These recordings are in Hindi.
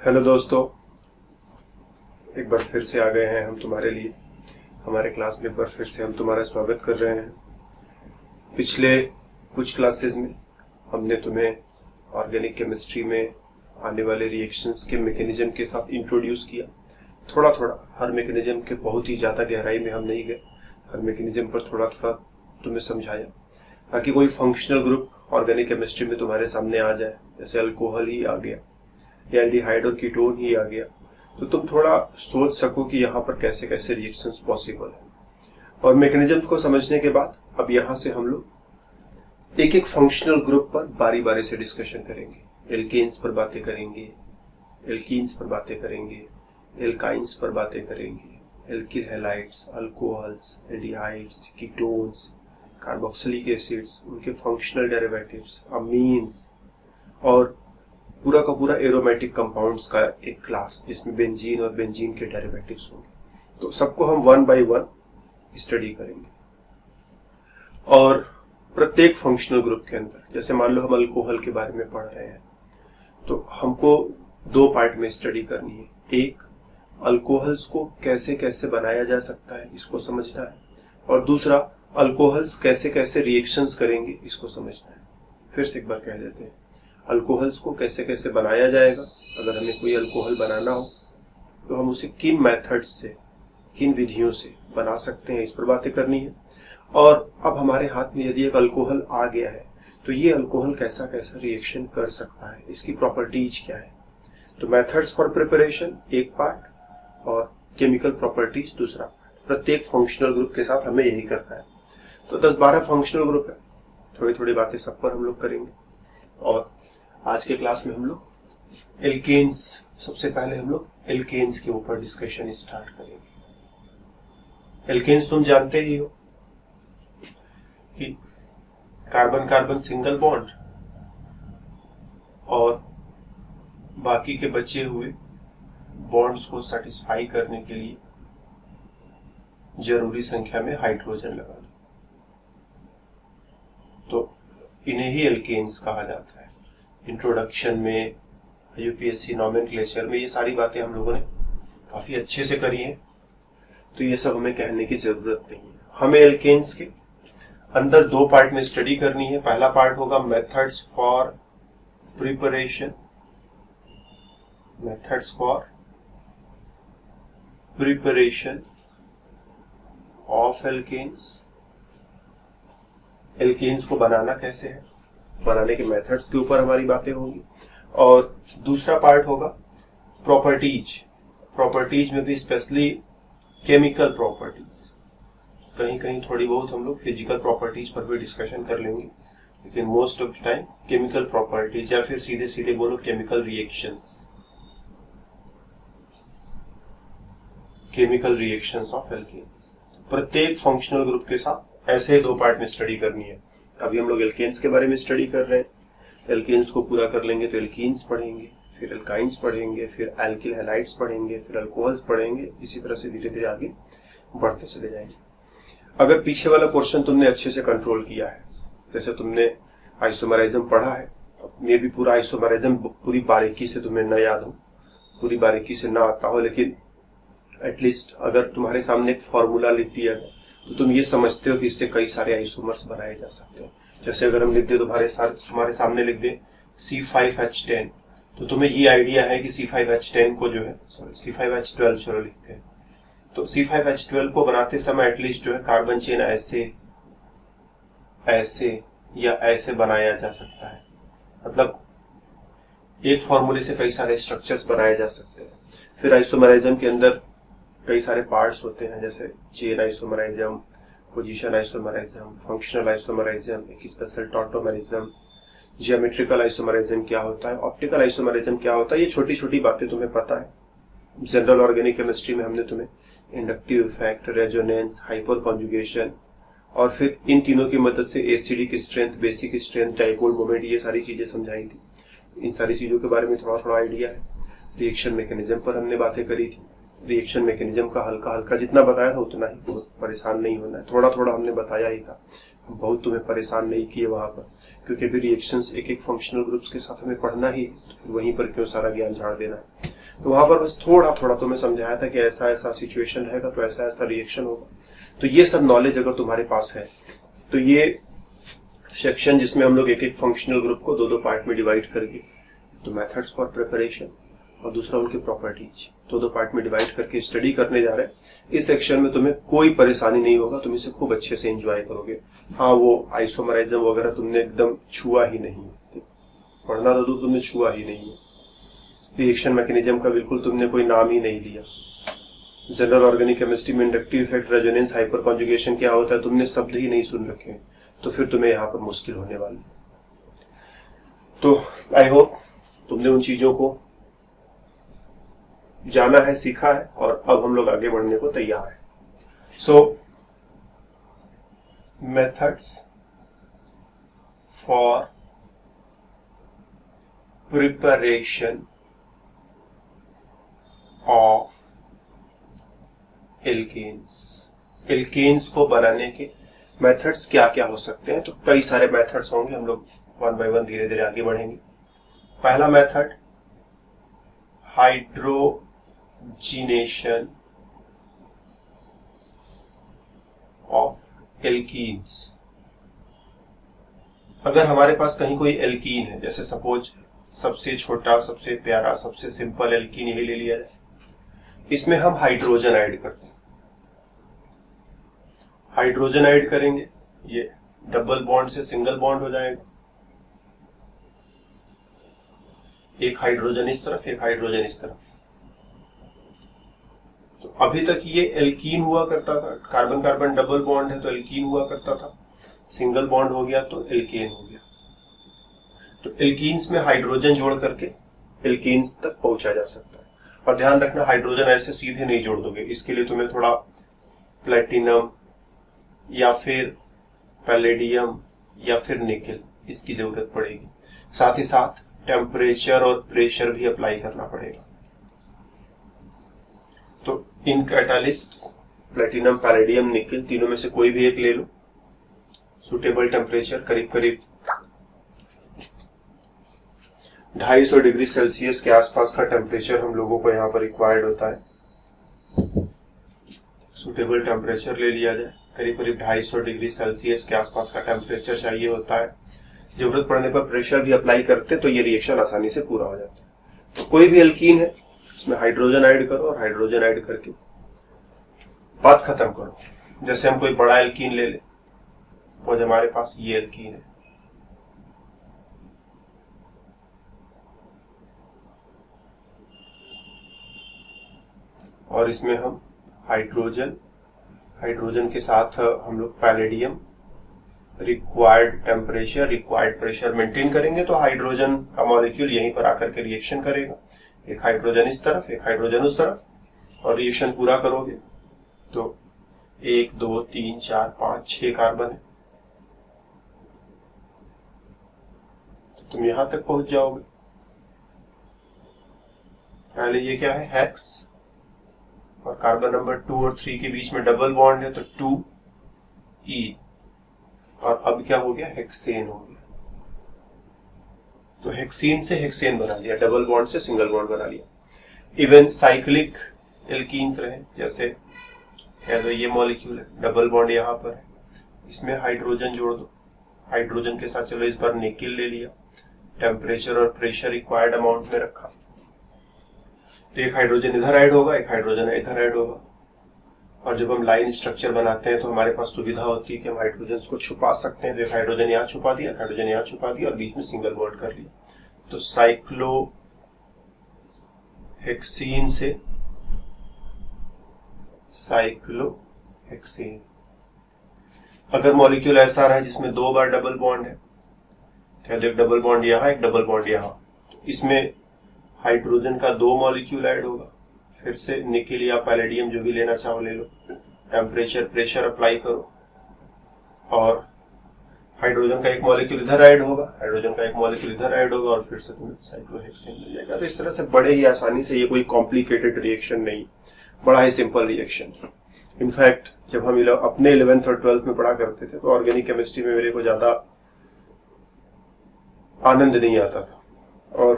हेलो दोस्तों, एक बार फिर से आ गए हैं हम तुम्हारे लिए। हमारे क्लास में एक बार फिर से हम तुम्हारा स्वागत कर रहे हैं। पिछले कुछ क्लासेस में हमने तुम्हें ऑर्गेनिक केमिस्ट्री में आने वाले रिएक्शंस के मैकेनिज्म के साथ इंट्रोड्यूस किया। थोड़ा थोड़ा हर मैकेनिज्म के बहुत ही ज़्यादा गहराई में हम नहीं गए, हर मैकेनिज्म पर थोड़ा थोड़ा तुम्हें समझाया ताकि कोई फंक्शनल ग्रुप ऑर्गेनिक केमिस्ट्री में तुम्हारे सामने आ जाए। जैसे अल्कोहल ही आ गया या एल्डिहाइड और कीटोन ही आ गया, तो तुम थोड़ा सोच सको कि यहाँ पर कैसे कैसे रिएक्शंस पॉसिबल है। और मैकेनिज्म्स को समझने के बाद अब यहाँ से हम लोग एक एक फंक्शनल ग्रुप पर बारी बारी से डिस्कशन करेंगे। एल्केन्स पर बातें करेंगे, एल्कीन्स पर बातें करेंगे, एल्काइंस पर बातें करेंगे, alkyl halides, alcohols, aldehydes, ketones, carboxylic acids, उनके फंक्शनल डेरिवेटिव्स, अमीन्स और पूरा का पूरा एरोमेटिक कंपाउंड्स का एक क्लास जिसमें बेंजीन और बेंजीन के डेरिवेटिव्स होंगे। तो सबको हम वन बाय वन स्टडी करेंगे। और प्रत्येक फंक्शनल ग्रुप के अंदर, जैसे मान लो हम अल्कोहल के बारे में पढ़ रहे हैं, तो हमको दो पार्ट में स्टडी करनी है। एक, अल्कोहल्स को कैसे कैसे बनाया जा सकता है इसको समझना है, और दूसरा, अल्कोहल्स कैसे कैसे रिएक्शंस करेंगे इसको समझना है। फिर से एक बार कह देते हैं, अल्कोहल्स को कैसे कैसे बनाया जाएगा। अगर हमें कोई अल्कोहल बनाना हो तो हम उसे किन मेथड्स से, किन विधियों से बना सकते हैं, इस पर बातें करनी है। और अब हमारे हाथ में यदि एक अल्कोहल आ गया है तो ये अल्कोहल कैसा कैसा रिएक्शन कर सकता है, इसकी प्रॉपर्टीज क्या है। तो मेथड्स फॉर प्रिपरेशन एक पार्ट और केमिकल प्रॉपर्टीज दूसरा पार्ट। प्रत्येक फंक्शनल ग्रुप के साथ हमें यही करना है। तो 10-12 फंक्शनल ग्रुप है, थोड़ी थोड़ी बातें सब पर हम लोग करेंगे। और आज के क्लास में हम लोग एल्केन्स, सबसे पहले हम लोग एल्केन्स के ऊपर डिस्कशन स्टार्ट करेंगे। एल्केन्स तुम जानते ही हो कि कार्बन कार्बन सिंगल बॉन्ड और बाकी के बचे हुए बॉन्ड्स को सेटिस्फाई करने के लिए जरूरी संख्या में हाइड्रोजन लगा दो, तो इन्हें ही एल्केन्स कहा जाता है। इंट्रोडक्शन में, यूपीएससी नॉमेनक्लेचर में ये सारी बातें हम लोगों ने काफी अच्छे से करी हैं, तो ये सब हमें कहने की जरूरत नहीं है। हमें एल्केन्स के अंदर दो पार्ट में स्टडी करनी है। पहला पार्ट होगा methods for preparation, methods for preparation of alkenes. Alkenes को बनाना कैसे है, बनाने के मेथड्स के ऊपर हमारी बातें होंगी। और दूसरा पार्ट होगा प्रॉपर्टीज। प्रॉपर्टीज में भी स्पेशली केमिकल प्रॉपर्टीज, कहीं कहीं थोड़ी बहुत हम लोग फिजिकल प्रॉपर्टीज पर भी डिस्कशन कर लेंगे, लेकिन most of the time chemical properties, या फिर सीधे सीधे बोलो chemical reactions, chemical reactions of alkenes. प्रत्येक फंक्शनल ग्रुप के साथ ऐसे दो पार्ट में स्टडी करनी है। अभी हम लोग एल्केन्स के बारे में स्टडी कर रहे हैं। एल्केन्स को पूरा कर लेंगे तो एल्कीन्स पढ़ेंगे, फिर एल्काइंस पढ़ेंगे, फिर एल्किल हैलाइड्स पढ़ेंगे, फिर अल्कोहल्स पढ़ेंगे। इसी तरह से धीरे धीरे आगे बढ़ते चले जाएंगे। अगर पीछे वाला पोर्शन तुमने अच्छे से कंट्रोल किया है, जैसे तुमने आइसोमराइज्म पढ़ा है, मे भी पूरा आइसोमराइज्म पूरी बारीकी से तुम्हें न याद हो, पूरी बारीकी से ना आता हो, लेकिन एटलीस्ट अगर तुम्हारे सामने एक फॉर्मूला लिख दिया है तो तुम ये समझते हो कि इससे कई सारे आइसोमर्स बनाए जा सकते हैं। जैसे अगर हम लिख दे, तुम्हारे सामने लिख दे C5H10, तो तुम्हें ये आइडिया है कि C5H10 को जो है, C5H12 चलो लिखते हैं, तो C5H12 को बनाते समय एटलीस्ट जो है कार्बन चेन ऐसे ऐसे या ऐसे बनाया जा सकता है। मतलब एक फॉर्मूले से कई सारे स्ट्रक्चर्स बनाए जा सकते हैं। फिर आइसोमराइज्म के अंदर कई सारे पार्ट्स होते हैं, जैसे चेन आइसोमराइज्म, पोजीशन आइसोमराइज्म, फंक्शनल आइसोमराइज्म, एक स्पेशल टॉटोमरिज्म, जियोमेट्रिकल आइसोमराइज्म क्या होता है, ऑप्टिकल आइसोमराइज्म क्या होता है। ये छोटी छोटी बातें तुम्हें पता है। जनरल ऑर्गेनिक केमिस्ट्री में हमने तुम्हें inductive effect, resonance, hyper conjugation, और फिर इन तीनों की मदद से acidic strength, basic strength, dipole moment, ये सारी चीजें समझाई थी। इन सारी चीजों के बारे में थोड़ा थोड़ा आइडिया है। रिएक्शन मैकेनिज्म पर हमने बातें करी थी। रिएक्शन मैकेनिज्म का हल्का हल्का जितना बताया था उतना ही, बहुत परेशान नहीं होना है। थोड़ा थोड़ा हमने बताया ही था, बहुत तुम्हें परेशान नहीं किए वहां पर, क्योंकि अभी रिएक्शंस एक एक फंक्शनल ग्रुप्स के साथ हमें पढ़ना ही, तो वहीं पर क्यों सारा ज्ञान झाड़ देना है। तो वहां पर बस थोड़ा थोड़ा तुम्हें समझाया था कि ऐसा ऐसा सिचुएशन रहेगा तो ऐसा ऐसा रिएक्शन होगा। तो ये सब नॉलेज अगर तुम्हारे पास है तो ये सेक्शन जिसमें हम लोग एक एक फंक्शनल ग्रुप को दो दो पार्ट में डिवाइड करके, तो मेथड्स फॉर प्रिपरेशन और दूसरा उनकी प्रॉपर्टीज, दो दो पार्ट में डिवाइड करके स्टडी करने जा रहे हैं। इस सेक्शन में तुम्हें कोई परेशानी नहीं होगा, तुम इसे खूब अच्छे से एंजॉय करोगे। हाँ, वो आइसोमराइज्म वगैरह तुमने एकदम छुआ ही नहीं है, पढ़ना तो तुमने छुआ ही नहीं है। रिएक्शन मैकेनिज्म का बिल्कुल तुमने कोई नाम ही नहीं लिया। जनरल ऑर्गेनिक केमिस्ट्री में inductive effect, resonance, hyper conjugation क्या होता है तुमने शब्द ही नहीं सुन रखे, तो फिर तुम्हें यहाँ पर मुश्किल होने वाली। तो आई होप तुमने उन चीजों को जाना है, सीखा है, और अब हम लोग आगे बढ़ने को तैयार है। So methods for preparation of alkenes. Alkenes को बनाने के मेथड्स क्या क्या हो सकते हैं? तो कई सारे मेथड्स होंगे, हम लोग वन बाय वन धीरे धीरे आगे बढ़ेंगे। पहला मेथड हाइड्रोजिनेशन ऑफ एल्कीन्स। अगर हमारे पास कहीं कोई एल्कीन है, जैसे सपोज सबसे छोटा, सबसे प्यारा, सबसे सिंपल एल्कीन यही ले लिया जाए, इसमें हम हाइड्रोजन ऐड करते हैं। हाइड्रोजन ऐड करेंगे, ये डबल बॉन्ड से सिंगल बॉन्ड हो जाएगा। एक हाइड्रोजन इस तरफ, एक हाइड्रोजन इस तरफ। तो अभी तक ये एल्कीन हुआ करता था, कार्बन कार्बन डबल बॉन्ड है तो एल्कीन हुआ करता था, सिंगल बॉन्ड हो गया तो एल्केन हो गया। तो एल्कीन्स में हाइड्रोजन जोड़ करके एल्कीन्स तक पहुंचा जा सकता है। और ध्यान रखना, हाइड्रोजन ऐसे सीधे नहीं जोड़ दोगे, इसके लिए तुम्हें थोड़ा प्लेटिनम या फिर पैलेडियम या फिर निकेल, इसकी जरूरत पड़ेगी। साथ ही साथ टेम्परेचर और प्रेशर भी अप्लाई करना पड़ेगा। तो इन कैटालिस्ट प्लेटिनम, पैलेडियम, निकेल, तीनों में से कोई भी एक ले लो। सुटेबल टेम्परेचर करीब करीब 250 डिग्री सेल्सियस के आसपास का टेम्परेचर हम लोगों को यहाँ पर रिक्वायर्ड होता है। सुटेबल टेम्परेचर ले लिया जाए, करीब करीब 250 डिग्री सेल्सियस के आसपास का टेम्परेचर चाहिए होता है। जरूरत पड़ने पर प्रेशर भी अप्लाई करते तो ये रिएक्शन आसानी से पूरा हो जाता है। तो कोई भी एल्कीन है, इसमें हाइड्रोजन ऐड करो और हाइड्रोजन ऐड करके बात खत्म करो। जैसे हम कोई बड़ा एल्कीन ले ले, और हमारे पास ये एल्कीन है, और इसमें हम हाइड्रोजन के साथ हम लोग palladium, required temperature, required pressure maintain करेंगे तो हाइड्रोजन का मॉलिक्यूल यहीं पर आकर के रिएक्शन करेगा। एक हाइड्रोजन इस तरफ, एक हाइड्रोजन उस तरफ, और रिएक्शन पूरा करोगे तो 1 2 3 4 5 6 कार्बन है, तो तुम यहां तक पहुंच जाओगे। पहले ये क्या है, हेक्स, और कार्बन नंबर 2 और 3 के बीच में डबल बॉन्ड है तो 2E, और अब क्या हो गया, हेक्सेन हो गया। तो हेक्सीन से हेक्सेन बना लिया, डबल बॉन्ड से सिंगल बॉन्ड बना लिया। इवन साइक्लिक एल्कीन्स रहे, जैसे ये मॉलिक्यूल है, डबल बॉन्ड यहाँ पर है, इसमें हाइड्रोजन जोड़ दो। हाइड्रोजन के साथ चलो इस बार निकेल ले लिया, टेम्परेचर और प्रेशर रिक्वायर्ड अमाउंट में रखा, तो एक हाइड्रोजन इधर ऐड होगा, एक हाइड्रोजन इधर ऐड होगा। और जब हम लाइन स्ट्रक्चर बनाते हैं तो हमारे पास सुविधा होती है कि हम हाइड्रोजन को छुपा सकते हैं। तो एक हाइड्रोजन यहाँ छुपा दिया, हाइड्रोजन यहाँ छुपा दिया, और बीच में सिंगल बॉन्ड कर लिया। तो साइक्लोहेक्सीन से साइक्लोहेक्सीन। अगर मॉलिक्यूल ऐसा रहा जिसमें 2 बार डबल बॉन्ड है, क्या एक डबल बॉन्ड यहाँ, एक डबल बॉन्ड यहाँ, तो इसमें हाइड्रोजन का 2 मॉलिक्यूल ऐड होगा। फिर से निकेल या पैलेडियम जो भी लेना चाहो ले लो, टेम्परेचर प्रेशर अप्लाई करो, और हाइड्रोजन का एक मॉलिक्यूल इधर ऐड होगा, हाइड्रोजन का एक मॉलिक्यूल इधर ऐड होगा, और फिर से तुम्हें साइक्लोहेक्सेन मिल जाएगा। तो इस तरह से बड़े ही आसानी से, ये कोई कॉम्प्लिकेटेड रिएक्शन नहीं, बड़ा ही सिंपल रिएक्शन। इनफैक्ट जब हम अपने 11th और 12th में पढ़ा करते थे तो ऑर्गेनिक केमिस्ट्री में मेरे को ज्यादा आनंद नहीं आता था, और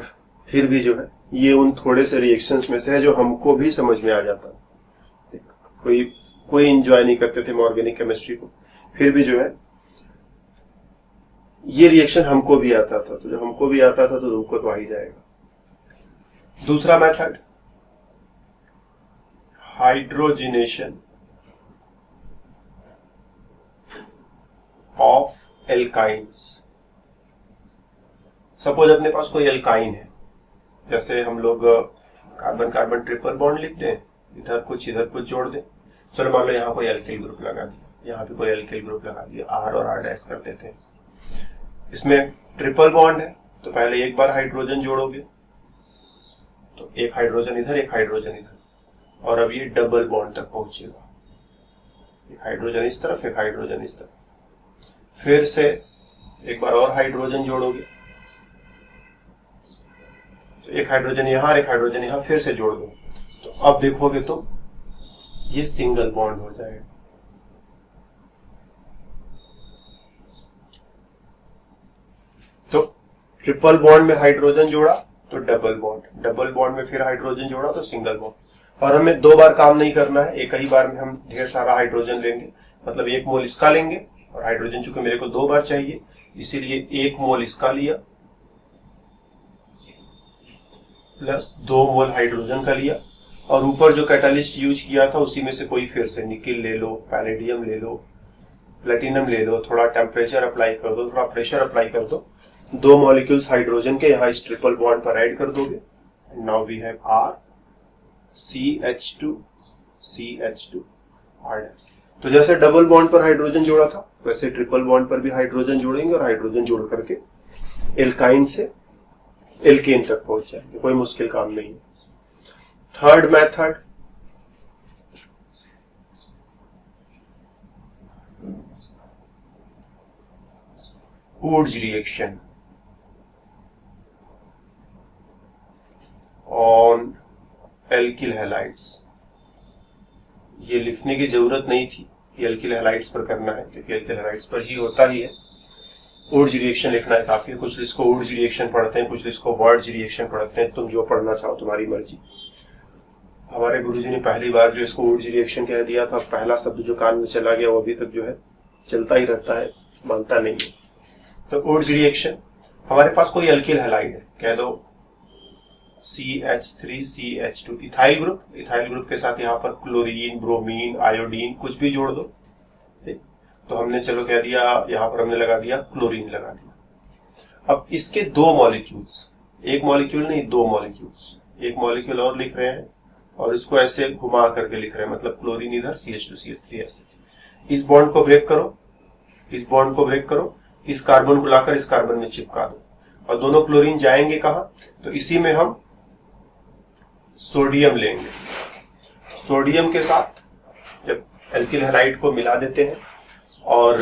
फिर भी जो है ये उन थोड़े से रिएक्शंस में से है जो हमको भी समझ में आ जाता। कोई एंजॉय नहीं करते थे ऑर्गेनिक केमिस्ट्री को, फिर भी जो है ये रिएक्शन हमको भी आता था, तो जब हमको भी आता था तो तुमको तो आ ही जाएगा। दूसरा method, hydrogenation of alkynes. Suppose अपने पास कोई एल्काइन है, जैसे हम लोग कार्बन कार्बन ट्रिपल बॉन्ड लिखते हैं, इधर कुछ जोड़ दें। चलो मान लो यहाँ कोई एल्किल ग्रुप लगा दिया, यहाँ पे कोई एल्किल ग्रुप लगा दिया, R और R डैश कर देते हैं। इसमें ट्रिपल बॉन्ड है, तो पहले एक बार हाइड्रोजन जोड़ोगे, तो एक हाइड्रोजन इधर एक हाइड्रोजन इधर, और अब ये डबल बॉन्ड तक पहुंचेगा। एक हाइड्रोजन इस तरफ एक हाइड्रोजन इस तरफ, फिर से एक बार और हाइड्रोजन जोड़ोगे, तो एक हाइड्रोजन यहां एक हाइड्रोजन यहां, फिर से जोड़ दो, तो अब देखोगे तो ये सिंगल बॉन्ड हो जाएगा। तो ट्रिपल बॉन्ड में हाइड्रोजन जोड़ा तो डबल बॉन्ड में फिर हाइड्रोजन जोड़ा तो सिंगल बॉन्ड। और हमें 2 बार काम नहीं करना है, एक ही बार में हम ढेर सारा हाइड्रोजन लेंगे, मतलब 1 मोल इसका लेंगे, और हाइड्रोजन चूंकि मेरे को 2 बार चाहिए इसीलिए 1 मोल इसका लिया प्लस 2 मोल हाइड्रोजन का लिया, और ऊपर जो कैटालिस्ट यूज किया था उसी में से कोई फिर से निकिल ले लो, पैलेडियम ले लो, प्लेटिनम ले लो, थोड़ा टेम्परेचर अप्लाई कर दो, थोड़ा प्रेशर अप्लाई कर दो, 2 मॉलिक्यूल्स हाइड्रोजन के यहाँ इस ट्रिपल बॉन्ड पर ऐड कर दोगे। Now we have R CH2 CH2 R dash. तो जैसे डबल बॉन्ड पर हाइड्रोजन जोड़ा था वैसे ट्रिपल बॉन्ड पर भी हाइड्रोजन जोड़ेंगे, और हाइड्रोजन जोड़ करके एल्काइन से एल्केन तक पहुंच जाएंगे, कोई मुश्किल काम नहीं है। Third method, Wurtz reaction on alkyl halides. ये लिखने की जरूरत नहीं थी कि एल्किल हैलाइड्स पर करना है, क्योंकि एल्किल हैलाइड्स पर ही होता ही है। वुड्स रिएक्शन लिखना है काफी, कुछ इसको वुड्स रिएक्शन पढ़ते हैं, कुछ इसको वर्ड्स रिएक्शन पढ़ते हैं, तुम जो पढ़ना चाहो तुम्हारी मर्जी। हमारे गुरुजी ने पहली बार जो इसको वुड्स रिएक्शन कह दिया था, पहला शब्द जो कान में चला गया वो अभी तक जो है चलता ही रहता है, मानता नहीं है। तो वुड्स रिएक्शन, हमारे पास कोई एल्किल हैलाइड है, कह दो CH3CH2 इथाइल ग्रुप के साथ यहाँ पर क्लोरीन, ब्रोमीन, आयोडीन कुछ भी जोड़ दो, ठीक। तो हमने चलो कह दिया, यहाँ पर हमने लगा दिया क्लोरीन लगा दिया। अब इसके 2 मॉलिक्यूल्स, एक मॉलिक्यूल नहीं 2 मॉलिक्यूल्स, एक मॉलिक्यूल और लिख रहे हैं और इसको ऐसे घुमा करके लिख रहे हैं, मतलब क्लोरीन इधर CH2CH3 ऐसे। इस बॉन्ड को ब्रेक करो, इस बॉन्ड को ब्रेक करो, इस कार्बन को लाकर इस कार्बन में चिपका दो, और दोनों क्लोरीन जाएंगे कहां, तो इसी में हम सोडियम लेंगे। सोडियम के साथ जब एल्किल हैलाइड को मिला देते हैं, और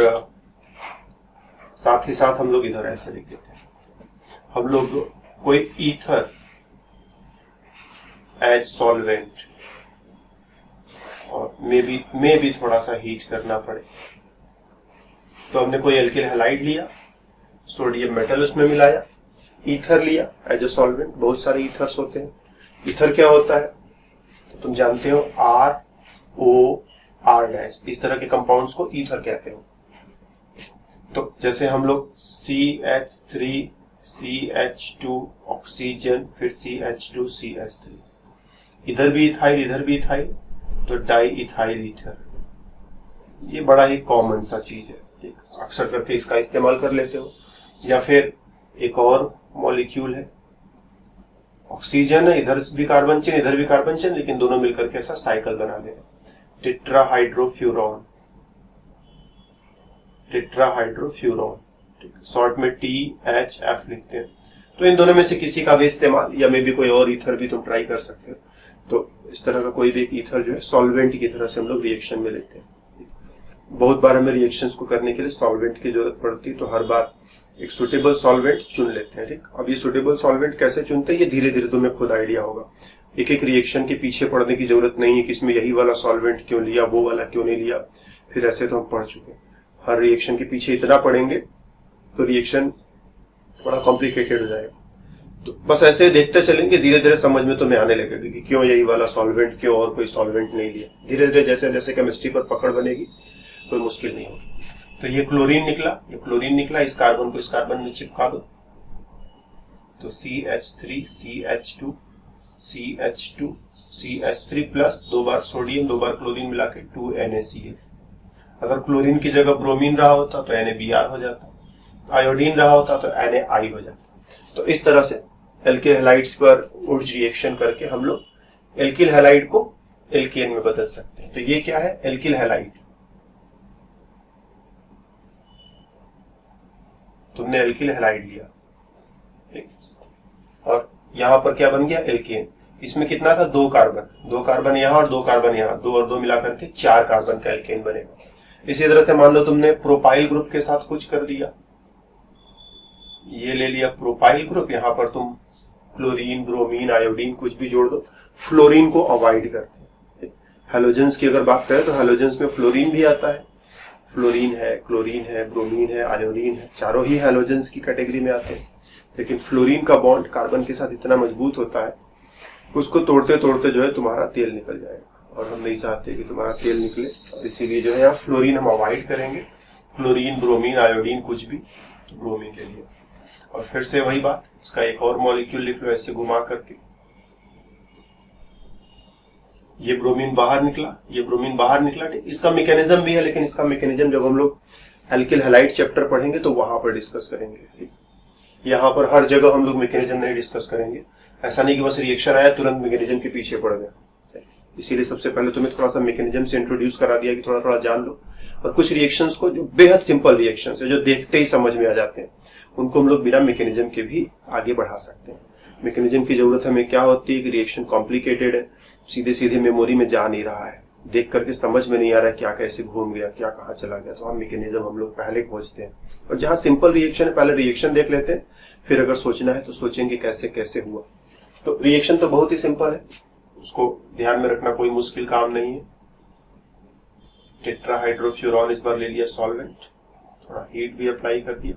साथ ही साथ हम लोग इधर ऐसे लिख देते हैं, हम लोग कोई ईथर एज सॉल्वेंट, और मे भी थोड़ा सा हीट करना पड़े, तो हमने कोई एल्किल हैलाइड लिया, सोडियम मेटल उसमें मिलाया, ईथर लिया एज ए सॉल्वेंट। बहुत सारे ईथर्स होते हैं। ईथर क्या होता है तो तुम जानते हो, RO R-, इस तरह के कंपाउंड्स को ईथर कहते हो। तो जैसे हम लोग CH3 CH2 ऑक्सीजन, फिर CH2 CH3, इधर भी इथाइल इधर भी इथाइल, तो डाई इथाइल ईथर। ये बड़ा ही कॉमन सा चीज है, अक्सर करके इसका इस्तेमाल कर लेते हो। या फिर एक और मॉलिक्यूल है, ऑक्सीजन है, इधर भी कार्बन चेन इधर भी कार्बन चेन, लेकिन दोनों मिलकर के ऐसा साइकिल बना दे, टेट्राहाइड्रोफ्यूरॉन, शॉर्ट में THF लिखते हैं। तो इन दोनों में से किसी का भी इस्तेमाल, या मे भी कोई और ईथर भी तुम ट्राई कर सकते हो। तो इस तरह का कोई भी एक ईथर जो है सॉल्वेंट की तरह से हम लोग रिएक्शन में लेते हैं। बहुत बार हमें रिएक्शंस को करने के लिए सॉल्वेंट की जरूरत पड़ती है, तो हर बार एक सुटेबल सॉल्वेंट चुन लेते हैं, ठीक। अब ये सुटेबल सॉल्वेंट कैसे चुनते हैं ये धीरे धीरे तुम्हें खुद आइडिया होगा। एक एक रिएक्शन के पीछे पड़ने की जरूरत नहीं है कि इसमें यही वाला सॉल्वेंट क्यों लिया, वो वाला क्यों नहीं लिया, फिर ऐसे तो हम पढ़ चुके हैं। हर रिएक्शन के पीछे इतना पढ़ेंगे तो रिएक्शन थोड़ा कॉम्प्लिकेटेड हो जाएगा। तो बस ऐसे देखते चलेंगे, धीरे धीरे समझ में तुम्हें आने लगेगा कि क्यों यही वाला सॉल्वेंट, क्यों और कोई सॉल्वेंट नहीं लिया। धीरे धीरे जैसे जैसे केमिस्ट्री पर पकड़ बनेगी कोई मुश्किल नहीं होगी। तो ये क्लोरीन निकला, इस कार्बन को इस कार्बन में चिपका दो, तो CH3 CH2 CH2 CH3 plus 2 बार सोडियम 2 बार क्लोरीन मिला के 2NaCl। अगर क्लोरीन की जगह ब्रोमीन रहा होता तो NaBr हो जाता, आयोडीन रहा होता तो NaI हो जाता। तो इस तरह से एल्किल हैलाइड्स पर ऊर्ज रिएक्शन करके हम लोग एल्किल हैलाइड को एल्केन में बदल सकते हैं। तो ये क्या है, एल्किल हैलाइड। तुमने एल्किल हैलाइड लिया, ठीक, और यहां पर क्या बन गया, एल्केन। इसमें कितना था, 2 कार्बन यहां और 2 कार्बन यहां, 2 और 2 मिला करके 4 कार्बन का एल्केन बनेगा। इसी तरह से मान लो तुमने प्रोपाइल ग्रुप के साथ कुछ कर दिया, ये ले लिया प्रोपाइल ग्रुप, यहां पर तुम क्लोरीन ब्रोमीन आयोडीन कुछ भी जोड़ दो। फ्लोरीन को अवॉइड करते हैं। हैलोजेंस की अगर बात करें तो हैलोजेंस में फ्लोरीन भी आता है, फ्लोरीन है, क्लोरीन है, ब्रोमीन है, आयोडीन है, चारों ही हैलोजेंस की कैटेगरी में आते हैं। लेकिन फ्लोरीन का बॉन्ड कार्बन के साथ इतना मजबूत होता है, उसको तोड़ते तोड़ते जो है तुम्हारा तेल निकल जाएगा, और हम नहीं चाहते कि तुम्हारा तेल निकले, इसीलिए जो है यहाँ फ्लोरीन हम अवॉइड करेंगे। क्लोरीन ब्रोमीन आयोडीन कुछ भी, तो ब्रोमीन ले लिया। और फिर से वही बात, इसका एक और मॉलिक्यूल लिख लो ऐसे घुमा करके। ये ब्रोमीन बाहर निकला, ठीक। इसका मैकेनिज्म भी है, लेकिन इसका मैकेनिज्म जब हम लोग एल्किल हैलाइड चैप्टर पढ़ेंगे तो वहां पर डिस्कस करेंगे, ठीक। यहाँ पर हर जगह हम लोग मैकेनिज्म नहीं डिस्कस करेंगे। ऐसा नहीं कि बस रिएक्शन आया तुरंत मैकेनिज्म के पीछे पड़ गया। इसीलिए सबसे पहले तुम्हें थोड़ा सा मैकेनिज्म से इंट्रोड्यूस करा दिया कि थोड़ा थोड़ा जान लो। और कुछ रिएक्शंस को जो बेहद सिंपल रिएक्शंस है, जो देखते ही समझ में आ जाते हैं, उनको हम लोग बिना मैकेनिज्म के भी आगे बढ़ा सकते हैं। मैकेनिज्म की जरूरत हमें क्या होती है कि रिएक्शन कॉम्प्लिकेटेड है, सीधे सीधे मेमोरी में जा नहीं रहा है, देख करके समझ में नहीं आ रहा है क्या कैसे घूम गया, क्या कहाँ चला गया, तो हम मैकेनिज्म हम लोग पहले खोजते हैं। और जहाँ सिंपल रिएक्शन है पहले रिएक्शन देख लेते हैं, फिर अगर सोचना है तो सोचेंगे कैसे कैसे हुआ। तो रिएक्शन तो बहुत ही सिंपल है, उसको ध्यान में रखना कोई मुश्किल काम नहीं है। टेट्राहाइड्रोफ्यूरॉन इस बार ले लिया सॉल्वेंट, थोड़ा हीट भी अप्लाई कर दिया।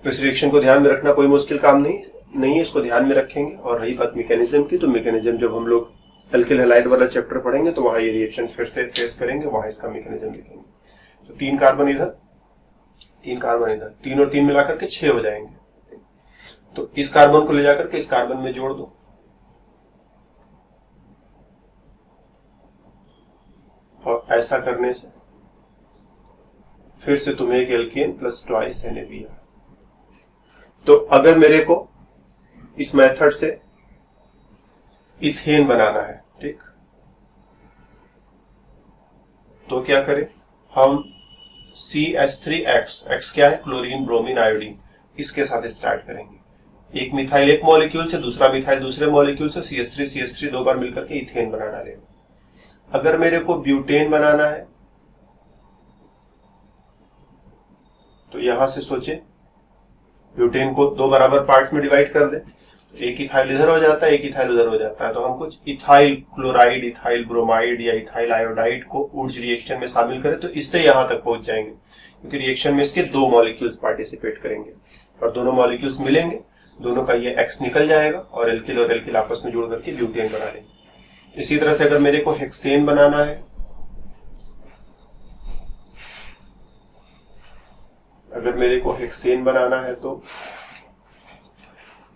तो इस रिएक्शन को ध्यान में रखना कोई मुश्किल काम नहीं है, इसको ध्यान में रखेंगे। और रही बात मैकेनिज्म की, तो मैकेनिज्म जब हम लोग एल्किल हैलाइड वाला चैप्टर पढ़ेंगे तो वहां ये रिएक्शन फिर से फेस करेंगे, वहां इसका मैकेनिज्म लिखेंगे। तो 3 कार्बन इधर, 3 कार्बन इधर, 3 और 3 मिलाकर के 6 हो जाएंगे। तो इस कार्बन को ले जाकर के इस कार्बन में जोड़ दो, और ऐसा करने से फिर से तुम्हें एक एल्केन प्लस ट्वाइस NaBr। तो अगर मेरे को इस मेथड से इथेन बनाना है, ठीक, तो क्या करें हम, CH3X, X क्या है, क्लोरीन ब्रोमीन आयोडीन, इसके साथ स्टार्ट करेंगे। एक मिथाइल एक मॉलिक्यूल से, दूसरा मिथाइल दूसरे मॉलिक्यूल से, CH3 2 बार मिलकर के इथेन बना डालेंगे। अगर मेरे को ब्यूटेन बनाना है तो यहां से सोचे, ब्यूटेन को 2 बराबर पार्ट्स में डिवाइड कर दे, तो एक इथाइल इधर हो जाता है, एक इथाइल उधर हो जाता है। तो हम कुछ इथाइल क्लोराइड, इथाइल ब्रोमाइड या इथाइल आयोडाइड को ऊर्ज रिएक्शन में शामिल करें तो इससे यहां तक पहुंच जाएंगे, क्योंकि रिएक्शन में इसके 2 मॉलिक्यूल्स पार्टिसिपेट करेंगे और दोनों मॉलिक्यूल्स मिलेंगे, दोनों का ये X निकल जाएगा और एल्किल आपस में जोड़ करके ब्यूटेन बना लेंगे। इसी तरह से अगर मेरे को हेक्सेन बनाना है, तो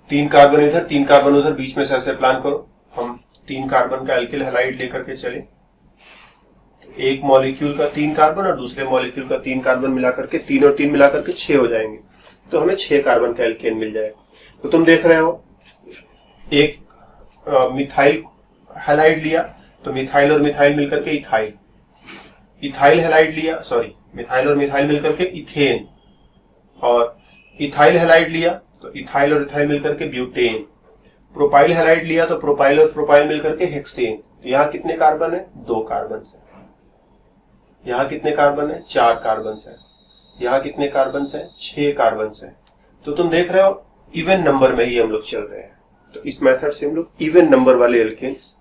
3 कार्बन इधर 3 कार्बन उधर, बीच में से ऐसे प्लान करो, हम 3 कार्बन का एल्किल हैलाइड लेकर के चले, एक मॉलिक्यूल का 3 कार्बन और दूसरे मॉलिक्यूल का 3 कार्बन मिलाकर के 3 और 3 मिलाकर के 6 हो जाएंगे, तो हमें 6 कार्बन का एल्केन मिल जाएगा। तो तुम देख रहे हो, एक मिथाइल हैलाइड लिया तो मिथाइल और मिथाइल मिलकर के इथाइल हैलाइड लिया, सॉरी मिथाइल और मिथाइल मिलकर के इथेन, और इथाइल हैलाइड लिया तो इथाइल और इथाइल मिलकर के ब्यूटेन, प्रोपाइल हैलाइड लिया तो प्रोपाइल और प्रोपाइल मिलकर के हेक्सेन। तो यहाँ कितने कार्बन है, 2 कार्बन है। यहाँ कितने कार्बन है, 4 कार्बन है। यहाँ कितने कार्बन है, 6 कार्बन है। तो तुम देख रहे हो इवन नंबर में ही हम लोग चल रहे हैं। तो इस मेथड से हम लोग इवन नंबर वाले एल्केन्स,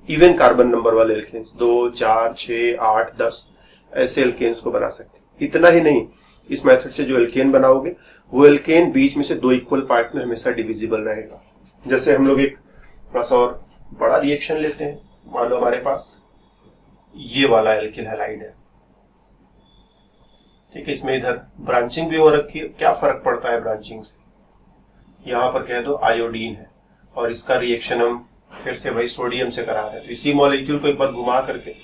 इवन कार्बन नंबर वाले एल्केन्स 2, 4, 6, 8, 10 ऐसे एल्केन्स को बना सकते हैं। इतना ही नहीं, इस मेथड से जो एल्केन बनाओगे वो एल्केन बीच में से दो इक्वल पार्ट में हमेशा डिविजिबल रहेगा। जैसे हम लोग एक थोड़ा सा और बड़ा रिएक्शन लेते हैं, मान लो हमारे पास ये वाला एल्किल हैलाइड है, ठीक है, इसमें इधर ब्रांचिंग भी हो रखी है, क्या फर्क पड़ता है ब्रांचिंग से, यहां पर कह दो आयोडीन है और इसका रिएक्शन हम फिर से वही सोडियम से करा रहे हैं। तो इसी मॉलिक्यूल को एक बार घुमा करके,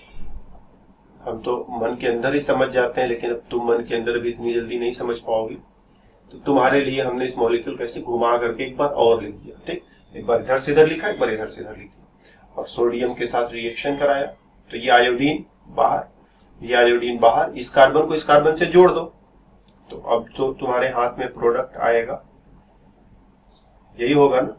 हम तो मन के अंदर ही समझ जाते हैं, लेकिन अब तुम मन के अंदर भी इतनी जल्दी नहीं समझ पाओगे, तो तुम्हारे लिए हमने इस मॉलिक्यूल को ऐसे घुमा करके एक बार और लिख दिया, ठीक, एक बार इधर से इधर लिखा, एक बार इधर से इधर लिखा और सोडियम के साथ रिएक्शन कराया। तो ये आयोडीन बाहर, ये आयोडीन बाहर, इस कार्बन को इस कार्बन से जोड़ दो, तो अब तो तुम्हारे हाथ में प्रोडक्ट आएगा, यही होगा ना।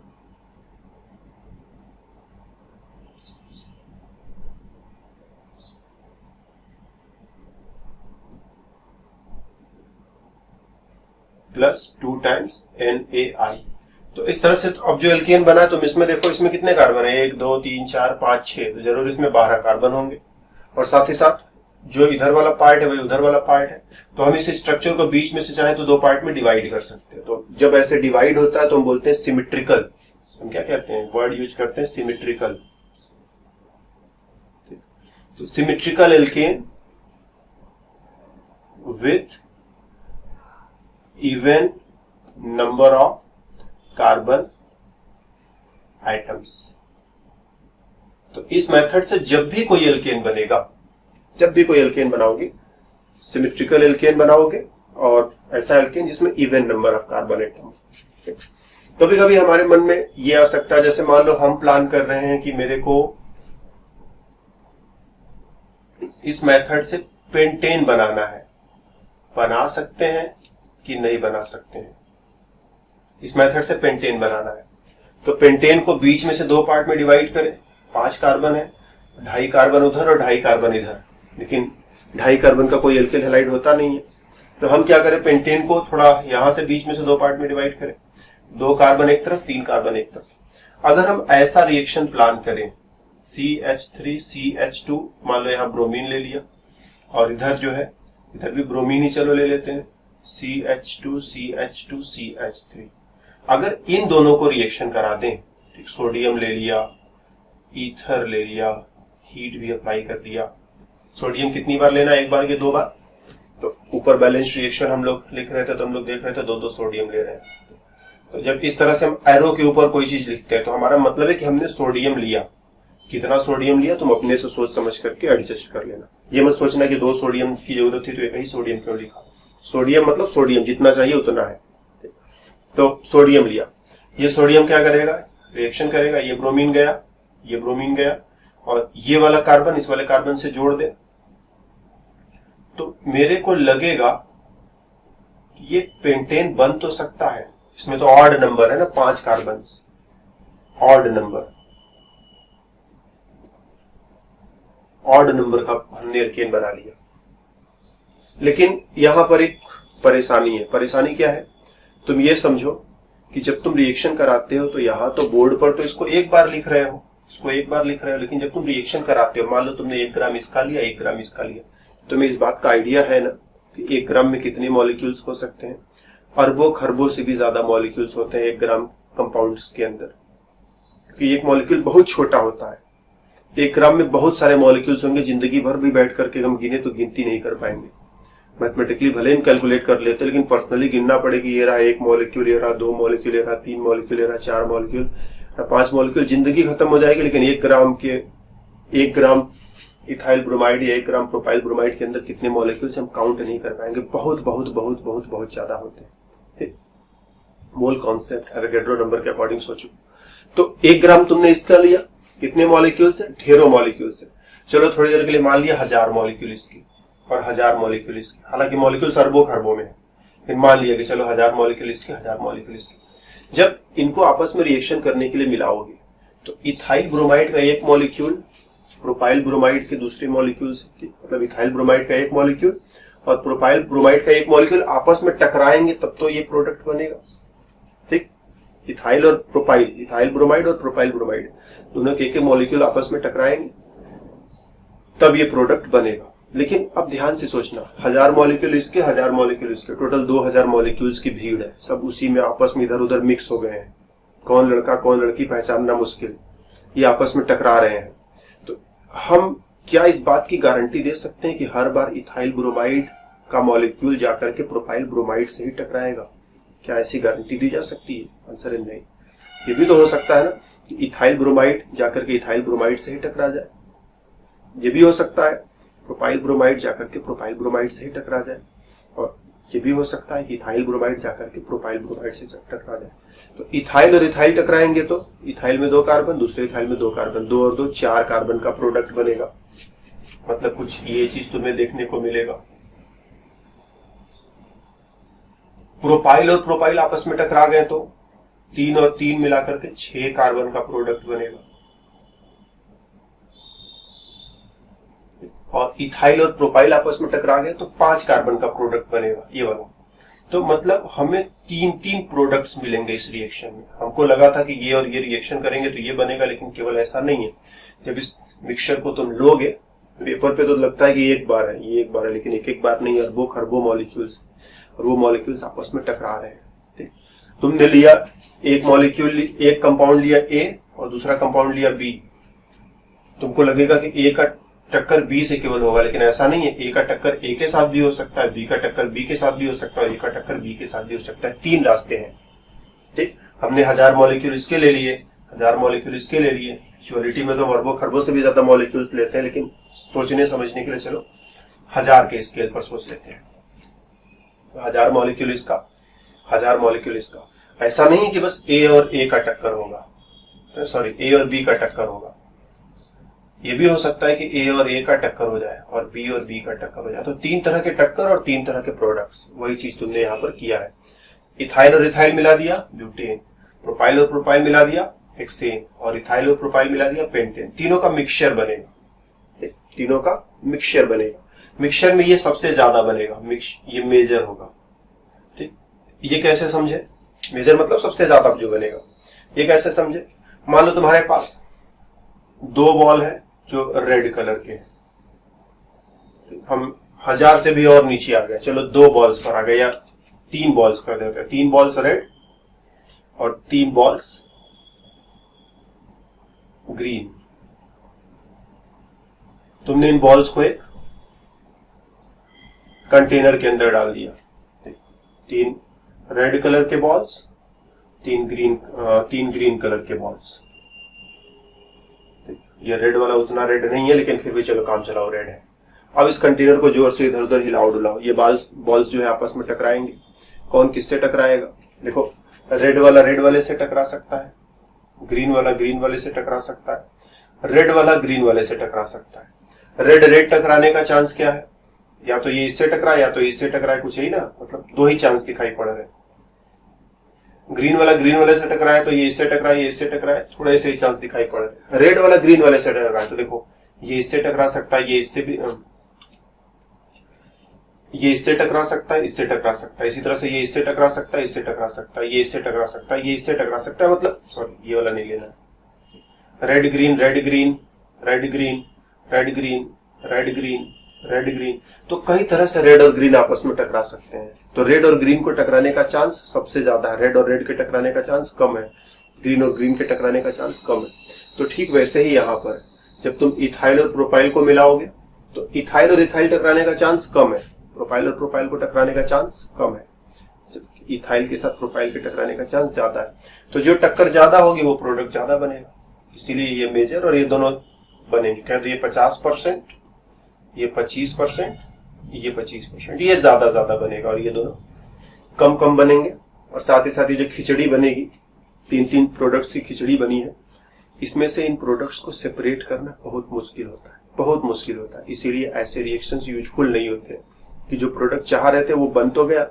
Plus 2 times NaI। तो इस तरह से तो अब जो एल्केन बना है, तुम इसमें देखो, इसमें कितने कार्बन है, 1 2 3 4 5 6, तो जरूर इसमें 12 कार्बन होंगे और साथ ही साथ जो इधर वाला पार्ट है वही उधर वाला पार्ट है। तो हम इस स्ट्रक्चर को बीच में से चाहे तो दो पार्ट में डिवाइड कर सकते हैं। तो जब ऐसे डिवाइड होता है तो हम बोलते हैं सिमेट्रिकल। हम क्या कहते हैं, वर्ड यूज करते हैं सिमेट्रिकल। तो symmetrical alkane with even number of carbon items. तो इस मेथड से जब भी कोई एल्केन बनेगा, जब भी कोई एल्केन बनाओगे, सिमेट्रिकल एल्केन बनाओगे और ऐसा एल्केन जिसमें even number of carbon atom. कभी कभी हमारे मन में यह आ सकता है, जैसे मान लो हम प्लान कर रहे हैं कि मेरे को इस मेथड से पेंटेन बनाना है, बना सकते हैं कि नहीं बना सकते हैं। इस मेथड से पेंटेन बनाना है तो पेंटेन को बीच में से दो पार्ट में डिवाइड करें, 5 कार्बन है, 2.5 कार्बन उधर और 2.5 कार्बन इधर, लेकिन 2.5 कार्बन का कोई एल्किल हैलाइड होता नहीं है। तो हम क्या करें, पेंटेन को थोड़ा यहां से बीच में से दो पार्ट में डिवाइड करें, 2 कार्बन एक तरफ, 3 कार्बन एक तरफ। अगर हम ऐसा रिएक्शन प्लान करें, CH3 CH2, मान लो यहां ब्रोमीन ले लिया और इधर जो है, इधर भी ब्रोमीन ही चलो ले लेते हैं, CH2 CH2 CH3। अगर इन दोनों को रिएक्शन करा दें, ठीक, सोडियम ले लिया, ईथर ले लिया, हीट भी अप्लाई कर दिया। सोडियम कितनी बार लेना, एक बार के 2 बार। तो ऊपर बैलेंस रिएक्शन हम लोग लिख रहे थे तो हम लोग देख रहे थे 2-2 सोडियम ले रहे हैं। तो जब इस तरह से हम एरो के ऊपर कोई चीज लिखते हैं तो हमारा मतलब है कि हमने सोडियम लिया। कितना सोडियम लिया तुम अपने से सोच समझ करके एडजस्ट कर लेना। ये मत सोचना कि 2 सोडियम की जरूरत थी तो एक ही सोडियम क्यों लिखा। सोडियम मतलब सोडियम, जितना चाहिए उतना है। तो सोडियम लिया, ये सोडियम क्या करेगा, रिएक्शन करेगा, ये ब्रोमीन गया, ये ब्रोमीन गया और ये वाला कार्बन इस वाले कार्बन से जोड़ दे, तो मेरे को लगेगा कि ये पेंटेन बन तो सकता है। इसमें तो ऑड नंबर है ना, 5 carbon, odd number, odd number का हमने एल्केन बना लिया। लेकिन यहां पर एक परेशानी है। परेशानी क्या है, तुम ये समझो कि जब तुम रिएक्शन कराते हो तो यहां तो बोर्ड पर तो इसको एक बार लिख रहे हो, इसको एक बार लिख रहे हो, लेकिन जब तुम रिएक्शन कराते हो, मान लो तुमने 1 ग्राम इसका लिया, 1 ग्राम इसका लिया, तुम्हें इस बात का आइडिया है ना कि 1 ग्राम में कितने मॉलिक्यूल्स हो सकते हैं। अरबों खरबों से भी ज्यादा मॉलिक्यूल्स होते हैं 1 ग्राम कंपाउंड्स के अंदर, क्योंकि एक मॉलिक्यूल बहुत छोटा होता है। 1 ग्राम में बहुत सारे मॉलिक्यूल्स होंगे, जिंदगी भर भी बैठ करके हम गिने तो गिनती नहीं कर पाएंगे। मैथमेटिकली भले हम कैलकुलेट कर लेते, लेकिन पर्सनली गिनना पड़ेगा, ये रहा 1 मॉलिक्यूल, ये रहा 2 मॉलिक्यूल, ये रहा 3 मॉलिक्यूल, ये रहा 4 मॉलिक्यूल, 5 मॉलिक्यूल, जिंदगी खत्म हो जाएगी। लेकिन 1 ग्राम इथाइल ब्रोमाइड या 1 ग्राम प्रोपाइल ब्रोमाइड के अंदर कितने मॉलिक्यूल्स हम काउंट नहीं कर पाएंगे। बहुत बहुत बहुत बहुत बहुत ज्यादा होते हैं। ठीक, मोल कॉन्सेप्ट एवोगैड्रो नंबर के अकॉर्डिंग सोचो तो 1 ग्राम तुमने इसका लिया, कितने मॉलिक्यूल्स है, ढेरों मॉलिक्यूल्स है। चलो थोड़ी देर के लिए मान लिया 1000 मॉलिक्यूल इसकी और 1000 मॉलिक्यूल इसकी, हालांकि मॉलिक्यूल अरबों खरबों में है, लेकिन मान लिया कि चलो 1000 मॉलिक्यूल इसकी, 1000 मॉलिक्यूल इसकी। जब इनको आपस में रिएक्शन करने के लिए मिलाओगे तो इथाइल ब्रोमाइड का 1 मॉलिक्यूल प्रोपाइल ब्रोमाइड के दूसरे मॉलिक्यूल से, मतलब इथाइल ब्रोमाइड का 1 मॉलिक्यूल और प्रोपाइल ब्रोमाइड का 1 मॉलिक्यूल आपस में टकराएंगे तब तो ये प्रोडक्ट बनेगा। ठीक, इथाइल और प्रोपाइल, इथाइल ब्रोमाइड और प्रोपाइल ब्रोमाइड दोनों के एक मॉलिक्यूल आपस में टकराएंगे तब ये प्रोडक्ट बनेगा। लेकिन अब ध्यान से सोचना, 1000 मॉलिक्यूल इसके, 1000 मॉलिक्यूल इसके, टोटल 2000 मॉलिक्यूल्स की भीड़ है, सब उसी में आपस में इधर उधर मिक्स हो गए हैं, कौन लड़का कौन लड़की पहचानना मुश्किल, ये आपस में टकरा रहे हैं। तो हम क्या इस बात की गारंटी दे सकते हैं कि हर बार इथाइल ब्रोमाइड का मॉलिक्यूल जाकर के प्रोपाइल ब्रोमाइड से ही टकराएगा? क्या ऐसी गारंटी दी जा सकती है? आंसर है नहीं। ये भी तो हो सकता है ना कि इथाइल ब्रोमाइड जाकर के इथाइल ब्रोमाइड से ही टकरा जाए, ये भी हो सकता है प्रोपाइल ब्रोमाइड जाकर के प्रोपाइल ब्रोमाइड से ही टकरा जाए, और ये भी हो सकता है कि इथाइल ब्रोमाइड जाकर के प्रोपाइल ब्रोमाइड से टकरा जाए। तो इथाइल और इथाइल टकराएंगे तो इथाइल में 2 कार्बन, दूसरे इथाइल में 2 कार्बन, 2 और 2 4 कार्बन का प्रोडक्ट बनेगा। मतलब कुछ ये चीज तुम्हें देखने को मिलेगा। प्रोपाइल और प्रोपाइल आपस में टकरा गए तो 3 और 3 मिलाकर के 6 कार्बन का प्रोडक्ट बनेगा, और इथाइल और प्रोपाइल आपस में टकरा गए तो 5 कार्बन का प्रोडक्ट बनेगा, ये वाला। तो मतलब हमें 3 प्रोडक्ट्स मिलेंगे इस रिएक्शन में। हमको लगा था कि ये और ये रिएक्शन करेंगे तो ये बनेगा, लेकिन केवल ऐसा नहीं है। जब इस मिक्सचर को तुम लोगे, पेपर पे तो लगता है कि एक बार है, ये एक बार है, लेकिन एक बार नहीं, अरबों खरबों मॉलिक्यूल्स, और वो मॉलिक्यूल्स आपस में टकरा रहे हैं। तुमने लिया एक मॉलिक्यूल, एक कंपाउंड लिया ए और दूसरा कंपाउंड लिया बी, तुमको लगेगा कि ए का टक्कर बी से केवल होगा, लेकिन ऐसा नहीं है। ए का टक्कर ए के साथ भी हो सकता है, बी का टक्कर बी के साथ भी हो सकता है, ए का टक्कर बी के साथ भी हो सकता है। 3 रास्ते हैं। ठीक, हमने 1000 मॉलिक्यूल इसके ले लिए, 1000 मॉलिक्यूल इसके ले लिए। एक्चुअलिटी में तो अरबों खरबों से भी ज्यादा मॉलिक्यूल्स लेते हैं, लेकिन सोचने समझने के लिए चलो 1000 के स्केल पर सोच लेते हैं। 1000 मॉलिक्यूल इसका, 1000 मॉलिक्यूल इसका। ऐसा नहीं है कि बस ए और ए का टक्कर होगा, सॉरी ए और बी का टक्कर होगा। ये भी हो सकता है कि ए और ए का टक्कर हो जाए और बी का टक्कर हो जाए। तो 3 तरह के टक्कर और 3 तरह के प्रोडक्ट्स, वही चीज तुमने यहाँ पर किया है। इथाइल और इथाइल मिला दिया ब्यूटेन, प्रोपाइल और प्रोपाइल मिला दिया हेक्सेन, और इथाइल और प्रोपाइल मिला दिया पेंटेन। तीनों का मिक्सचर बनेगा, तीनों का मिक्सचर बनेगा। मिक्सचर में ये सबसे ज्यादा बनेगा, ये मेजर होगा। ठीक, ये कैसे समझे? मेजर मतलब सबसे ज्यादा जो बनेगा। ये कैसे समझे? मान लो तुम्हारे पास 2 बॉल है जो रेड कलर के हैं, हम 1000 से भी और नीचे आ गए, चलो 2 बॉल्स पर आ गए, या 3 बॉल्स कर देते हैं। 3 बॉल्स रेड और 3 बॉल्स ग्रीन। तुमने इन बॉल्स को एक कंटेनर के अंदर डाल दिया। 3 रेड कलर के बॉल्स, 3 ग्रीन कलर के बॉल्स। ये रेड वाला उतना रेड नहीं है, लेकिन फिर भी चलो काम चलाओ, रेड है। अब इस कंटेनर को जोर से इधर उधर हिलाओ डुलाओ, ये बॉल्स जो है आपस में टकराएंगे। कौन किससे टकराएगा? देखो, रेड वाला रेड वाले से टकरा सकता है, ग्रीन वाला ग्रीन वाले से टकरा सकता है, रेड वाला ग्रीन वाले से टकरा सकता है। रेड रेड टकराने का चांस क्या है? या तो ये इससे टकराए या तो इससे टकराए, कुछ ही ना, मतलब 2 ही चांस दिखाई पड़ रहे हैं। ग्रीन वाला ग्रीन वाले से टकराए तो ये इससे टकराए, ये इससे टकराए, थोड़े से ही चांस दिखाई पड़ रहे हैं। रेड वाला ग्रीन वाले से टकराए तो देखो ये इससे टकरा सकता है, ये इससे भी, ये इससे टकरा सकता है, इससे टकरा सकता है, इसी तरह से ये इससे टकरा सकता है, इससे टकरा सकता है, ये इससे टकरा सकता है, ये इससे टकरा सकता है। मतलब सॉरी, ये वाला नहीं लेना। Red green red green red green red green red green red green, तो कई तरह से रेड और ग्रीन आपस में टकरा सकते हैं। तो रेड और ग्रीन को टकराने का चांस सबसे ज्यादा है, रेड और रेड के टकराने का चांस कम है, ग्रीन और ग्रीन के टकराने का चांस कम है। तो ठीक वैसे ही यहाँ पर जब तुम इथाइल और प्रोपाइल को मिलाओगे तो इथाइल और इथाइल टकराने का चांस कम है, प्रोपाइल और प्रोपाइल को टकराने का चांस कम है, जबकि इथाइल के साथ प्रोपाइल के टकराने का चांस ज्यादा है। तो जो टक्कर ज्यादा होगी वो प्रोडक्ट ज्यादा बनेगा, इसीलिए ये मेजर और ये दोनों बनेंगे। कह दो ये 50%, ये 25%, ये 25%, ये ज्यादा बनेगा और ये दोनों कम कम बनेंगे। और साथ ही साथ ये जो खिचड़ी बनेगी, 3 प्रोडक्ट्स की खिचड़ी बनी है, इसमें से इन प्रोडक्ट्स को सेपरेट करना बहुत मुश्किल होता है, बहुत मुश्किल होता है। इसीलिए ऐसे रिएक्शंस यूजफुल नहीं होते कि जो प्रोडक्ट चाह रहे थे वो बन तो गया,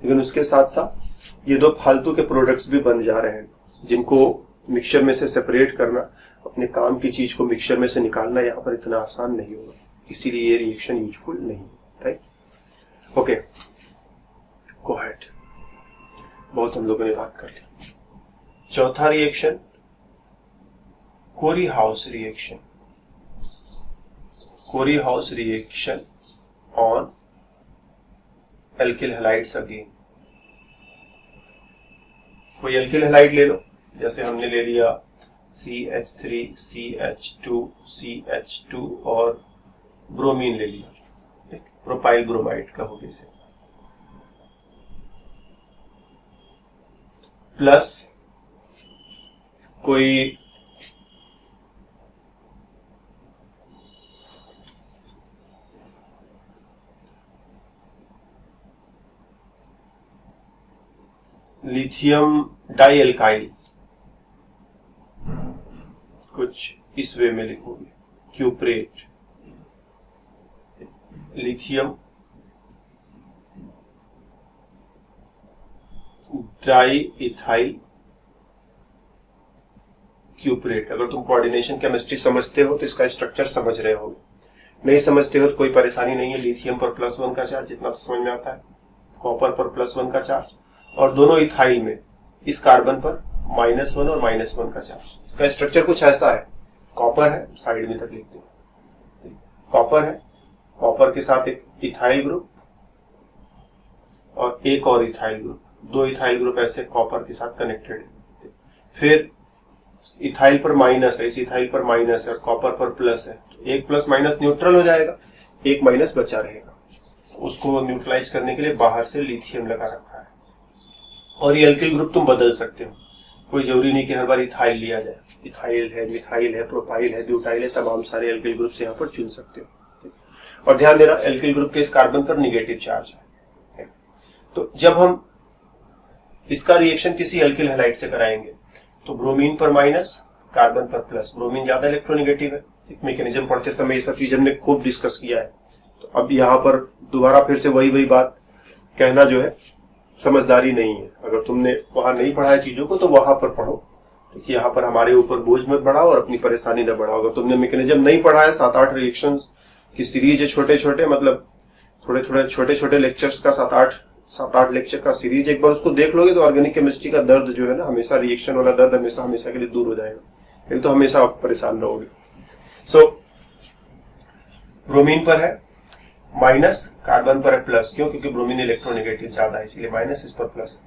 लेकिन उसके साथ साथ ये 2 फालतू के प्रोडक्ट्स भी बन जा रहे हैं, जिनको मिक्सचर में से सेपरेट करना, अपने काम की चीज को मिक्सचर में से निकालना यहाँ पर इतना आसान नहीं होगा। इसीलिए ये रिएक्शन यूजफुल नहीं है। Right, okay, go ahead. बहुत हम लोगों ने बात कर ली। चौथा reaction, Corey House reaction. Corey House reaction on alkyl halides again. कोई एल्किल हैलाइड ले लो, जैसे हमने ले लिया CH3, CH2, CH2 और ब्रोमीन ले लिया, प्रोपाइल ब्रोमाइड का हो गया, प्लस कोई लिथियम डाइएल्काइल, कुछ इस वे में लिखोगे, क्यूप्रेट, लिथियम डाई इथाइल क्यूप्रेट। अगर तुम कोऑर्डिनेशन केमिस्ट्री समझते हो तो इसका स्ट्रक्चर समझ रहे हो, नहीं समझते हो तो कोई परेशानी नहीं है। लिथियम पर +1 का चार्ज, इतना तो समझ में आता है, कॉपर पर +1 का चार्ज, और दोनों इथाइल में इस कार्बन पर -1 और -1 का चार्ज। इसका स्ट्रक्चर कुछ ऐसा है, कॉपर है, साइड में तक लिखते हैं, कॉपर है, कॉपर के साथ एक इथाइल ग्रुप और एक और इथाइल ग्रुप, दो इथाइल ग्रुप ऐसे कॉपर के साथ कनेक्टेड है। फिर इथाइल पर माइनस है, इस इथाइल पर माइनस है और कॉपर पर प्लस है, तो एक प्लस माइनस न्यूट्रल हो जाएगा, एक माइनस बचा रहेगा। उसको न्यूट्रलाइज करने के लिए बाहर से लिथियम लगा रखा है। और ये एल्किल ग्रुप तुम बदल सकते हो, कोई जरूरी नहीं कि हर बार इथाइल लिया जाए। इथाइल है, मिथाइल है, प्रोपाइल है, ब्यूटाइल है, तमाम सारे एल्किल ग्रुप्स यहाँ पर चुन सकते हो। और ध्यान देना, एल्किल ग्रुप के इस कार्बन पर निगेटिव चार्ज है। तो जब हम इसका रिएक्शन किसी एल्किल हैलाइड से कराएंगे तो ब्रोमीन पर माइनस, कार्बन पर प्लस, ब्रोमीन ज्यादा इलेक्ट्रोनेगेटिव है। एक मैकेनिज्म पढ़ते समय ये सब चीज हमने खूब डिस्कस किया है। तो अब यहाँ पर दोबारा फिर से वही बात कहना जो है समझदारी नहीं है। अगर तुमने वहां नहीं पढ़ा है चीजों को तो वहां पर पढ़ो, क्योंकि यहाँ पर हमारे ऊपर बोझ मत बढ़ाओ और अपनी परेशानी न बढ़ाओ। अगर तुमने मैकेनिज्म नहीं पढ़ा है, 7-8 रिएक्शन की सीरीज है, छोटे छोटे, मतलब छोटे छोटे लेक्चर्स का 7-8 लेक्चर का सीरीज, एक बार उसको देख लोगे तो ऑर्गेनिक केमिस्ट्री का दर्द जो है ना, हमेशा रिएक्शन वाला दर्द हमेशा के लिए दूर हो जाएगा, नहीं तो हमेशा आप परेशान रहोगे। सो ब्रोमीन पर है माइनस, कार्बन पर है प्लस। क्यों? क्योंकि ब्रोमीन इलेक्ट्रोनेगेटिव ज्यादा है, इसलिए माइनस, इस पर प्लस।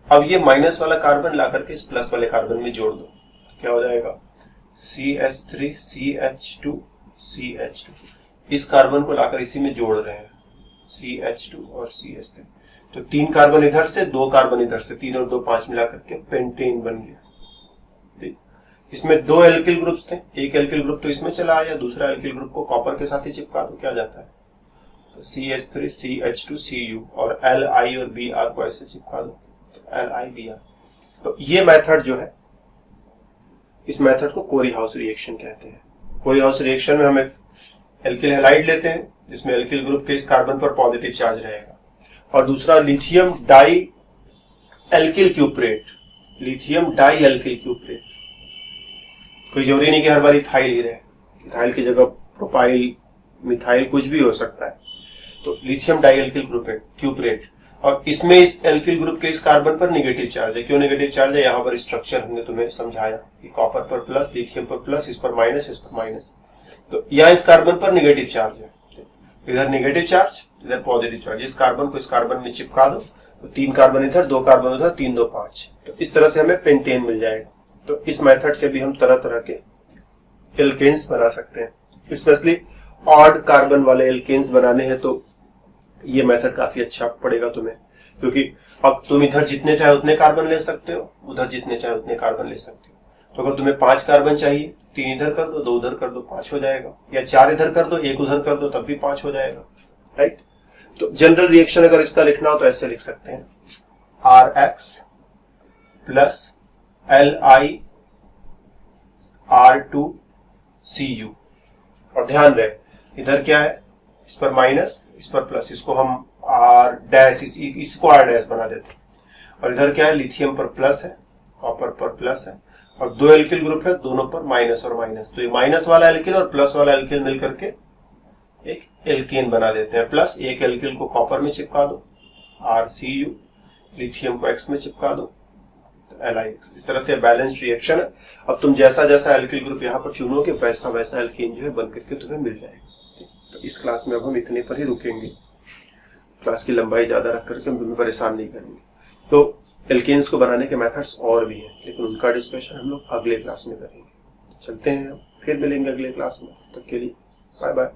अब ये माइनस वाला कार्बन ला करके इस प्लस वाले कार्बन में जोड़ दो, क्या हो जाएगा? CH3, CH2, CH2। इस कार्बन को लाकर इसी में जोड़ रहे हैं, CH2 और CH3। तो 3 कार्बन इधर से, 2 कार्बन इधर से, 3 और 2 5 मिला करके पेंटेन बन गया। इसमें 2 एल्किल ग्रुप्स थे, एक एल्किल ग्रुप तो इसमें चला आया, दूसरा एल्किल ग्रुप को कॉपर के साथ ही चिपका दो, क्या जाता है? तो CH3, CH2, Cu और Li और Br को ऐसे चिपका दो, तो LiBr। तो ये मेथड जो है, इस मेथड को कोरी हाउस रिएक्शन कहते हैं। कोरी हाउस रिएक्शन में हम एक एल्किल हैलाइड लेते हैं जिसमें एल्किल ग्रुप के इस कार्बन पर पॉजिटिव चार्ज रहेगा, और दूसरा lithium dialkyl cuprate, lithium dialkyl cuprate. कोई जरूरी नहीं कि हर बार इथाइल ही रहे, इथाइल की जगह प्रोपाइल, मिथाइल कुछ भी हो सकता है। तो लिथियम डाई एल्किल क्यूप्रेट, और इसमें इस एल्किल ग्रुप के इस कार्बन पर नेगेटिव चार्ज है। क्यों नेगेटिव चार्ज है? यहाँ पर स्ट्रक्चर हमने तुम्हें समझाया कि कॉपर पर प्लस, लिथियम पर प्लस, इस पर माइनस, इस पर माइनस। तो यहाँ इस कार्बन पर नेगेटिव चार्ज है, इधर नेगेटिव चार्ज, इधर पॉजिटिव चार्ज। इस कार्बन को इस कार्बन में चिपका दो, तो 3 कार्बन इधर, 2 कार्बन उधर, 3 2 5। तो इस तरह से हमें पेंटेन मिल जाएगा। तो इस मेथड से भी हम तरह तरह के एल्केन्स बना सकते हैं। स्पेशली ऑड कार्बन वाले एल्केन्स बनाने हैं तो ये मेथड काफी अच्छा पड़ेगा तुम्हें, क्योंकि अब तुम इधर जितने चाहे उतने कार्बन ले सकते हो, उधर जितने चाहे उतने कार्बन ले सकते हो। तो अगर तुम्हें 5 कार्बन चाहिए, 3 इधर कर दो, 2 उधर कर दो, 5 हो जाएगा, या 4 इधर कर दो, 1 उधर कर दो, तब भी 5 हो जाएगा, राइट। तो जनरल रिएक्शन अगर इसका लिखना हो तो ऐसे लिख सकते हैं, RX प्लस Li R2Cu। और ध्यान रहे इधर क्या है, इस पर माइनस, इस पर प्लस, इसको हम R डैश, इसको R डैश बना देते हैं। और इधर क्या है, लिथियम पर प्लस है, कॉपर पर प्लस है, और 2 एल्किल ग्रुप है, दोनों पर माइनस और माइनस। तो ये माइनस वाला एल्किल और प्लस वाला एल्किल मिलकर के एक एल्केन बना देते हैं। प्लस एक एल्किल को कॉपर में चिपका दो, RCU, लिथियम को X में चिपका दो, तो LiX। इस तरह से बैलेंस्ड रिएक्शन है। अब तुम जैसा जैसा एल्किल ग्रुप यहाँ पर चुनोगे वैसा वैसा एल्केन जो है बन करके तुम्हें मिल जाएगा। तो इस क्लास में अब हम इतने पर ही रुकेंगे, क्लास की लंबाई ज़्यादा रख करके हम तुम्हें परेशान नहीं करेंगे। तो एल्केन्स को बनाने के मेथड्स और भी हैं, लेकिन उनका डिस्कशन हम लोग अगले क्लास में करेंगे। चलते हैं, फिर मिलेंगे अगले क्लास में। तब तक के लिए बाय बाय।